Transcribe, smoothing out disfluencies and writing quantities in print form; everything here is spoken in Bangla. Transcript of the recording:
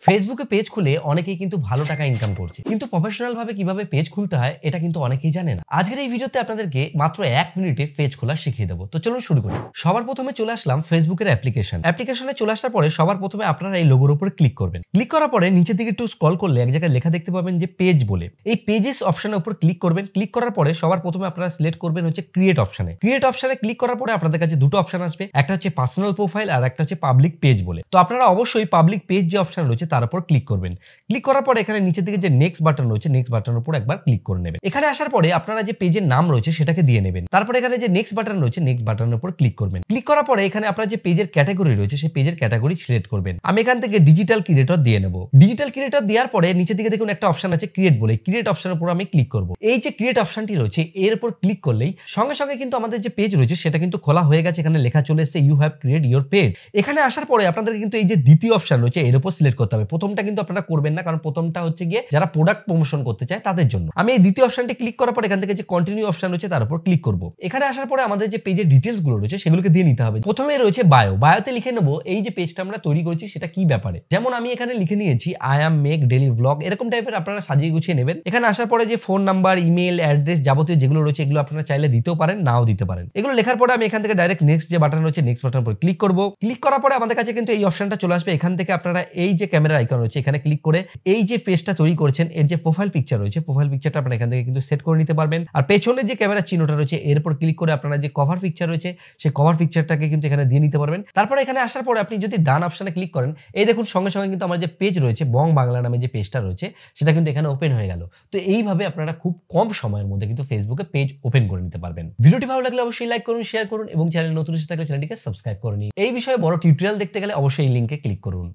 ফেসবুকে পেজ খুলে অনেকেই কিন্তু ভালো টাকা ইনকাম করছে, কিন্তু প্রফেশনাল ভাবে কিভাবে পেজ খুলতে হয় এটা কিন্তু অনেকেই জানে না। আজকের এই ভিডিওতে আপনাদেরকে মাত্র 1 মিনিটে পেজ খোলা শিখিয়ে দেবো। তো চলুন শুরু করি। সবার প্রথমে চলে আসলাম ফেসবুকের অ্যাপ্লিকেশনে চলে আসার পরে সবার প্রথমে আপনারা এই লোগোর উপর ক্লিক করবেন। ক্লিক করার পরে নিচের দিকে একটু স্ক্রল করলে এক জায়গায় লেখা দেখতে পাবেন যে পেজ বলে। এই পেজেস অপশনের উপর ক্লিক করবেন। ক্লিক করার পরে সবার প্রথমে আপনারা সিলেক্ট করবেন হচ্ছে ক্রিয়েট অপশনে। ক্রিয়েট অপশনে ক্লিক করার পরে আপনাদের কাছে দুটো অপশন আসবে, একটা হচ্ছে পার্সোনাল প্রোফাইল আর একটা হচ্ছে পাবলিক পেজ বলে। তো আপনারা অবশ্যই পাবলিক পেজ যে অপশন রয়েছে তার উপর ক্লিক করবেন। ক্লিক করার পরে এখানে নিচের দিকে যে নেক্সট বাটন রয়েছে নেক্সট বাটনের উপর একবার ক্লিক করে নেবেন। এখানে আসার পরে আপনারা যে পেজের নাম রয়েছে সেটাকে দিয়ে নেবেন। তারপরে এখানে যে নেক্সট বাটন রয়েছে নেক্সট বাটনের উপর ক্লিক করবেন। ক্লিক করার পরে এখানে আপনারা যে পেজের ক্যাটাগরি রয়েছে সেই পেজের ক্যাটাগরি সিলেক্ট করবেন। আমি এখান থেকে ডিজিটাল ক্রিয়েটর দিয়ে নেব। ডিজিটাল ক্রিয়েটর দেওয়ার পরে নিচের দিকে দেখুন একটা অপশন আছে ক্রিয়েট বলে। ক্রিয়েট অপশনের উপর আমি ক্লিক করব। এই যে ক্রিয়েট অপশনটি রয়েছে এর উপর ক্লিক করলেই সঙ্গে সঙ্গে কিন্তু আমাদের যে পেজ রয়েছে সেটা কিন্তু খোলা হয়ে গেছে। এখানে লেখা চলে এসেছে you have create your page. এখানে আসার পরে আপনাদেরকে কিন্তু এই যে দ্বিতীয় অপশন রয়েছে এর উপর সিলেক্ট করতে হবে। প্রথমটা কিন্তু আপনারা করবেন না, কারণ প্রথমটা হচ্ছে গিয়ে যারা প্রোডাক্ট প্রমোশন করতে চায় তাদের জন্য। আমি এই দ্বিতীয় অপশনটি ক্লিক করার পর এখান থেকে যে কন্টিনিউ অপশন রয়েছে তার উপর ক্লিক করব। এখানে আসার পরে আমাদের যে পেজের ডিটেইলস গুলো রয়েছে সেগুলোকে দিয়ে নিতে হবে। প্রথমে রয়েছে বায়োতে লিখে নেব এই যে পেজটা আমরা তৈরি করেছি সেটা কি ব্যাপারে। যেমন আমি এখানে লিখে নিয়েছি I am make daily blog, এরকম টাইপের আপনারা সাজিয়ে গুছিয়ে নেবেন। এখানে আসার পরে যে ফোন নাম্বার, ইমেল, অ্যাড্রেস যাবতীয় যেগুলো রয়েছে এগুলো আপনারা চাইলে দিতেও পারেন, নাও দিতে পারেন। এগুলো লেখার পরে আমি এখান থেকে ডাইরেক্ট নেক্সট যে বাটন রয়েছে নেক্সট বাটনের উপর ক্লিক করব। ক্লিক করার পরে আমাদের কাছে কিন্তু এই অপশনটা চলে আসবে। এখান থেকে আপনারা এই যে ক্যামেরা আইকন রয়েছে এখানে ক্লিক করে এই যে পেজটা তৈরি করেছেন এর যে প্রোফাইল পিকচার রয়েছে প্রোফাইল পিকচারটা আপনারা এখান থেকে কিন্তু সেট করে নিতে পারবেন। আর পেছনে যে ক্যামেরা চিহ্নটা রয়েছে এর উপর ক্লিক করে আপনারা যে কভার পিকচার রয়েছে সেই কভার পিকচারটাকে কিন্তু এখানে দিয়ে নিতে পারবেন। তারপরে এখানে আসার পরে আপনি যদি ডান অপশনে ক্লিক করেন এই দেখুন সঙ্গে সঙ্গে কিন্তু আমার যে পেজ রয়েছে বং বাংলা নামে যে পেজটা রয়েছে সেটা কিন্তু এখানে ওপেন হয়ে গেল। তো এইভাবে আপনারা খুব কম সময়ের মধ্যে কিন্তু ফেসবুকে পেজ ওপেন করে নিতে পারবেন। ভিডিওটি ভালো লাগলে অবশ্যই লাইক করুন, শেয়ার করুন এবং চ্যানেল নতুন এসে থাকলে চ্যানেলটিকে সাবস্ক্রাইব করে নিন। এই বিষয়ে বড় টিউটোরিয়াল দেখতে গেলে অবশ্যই এই লিংকে ক্লিক করুন।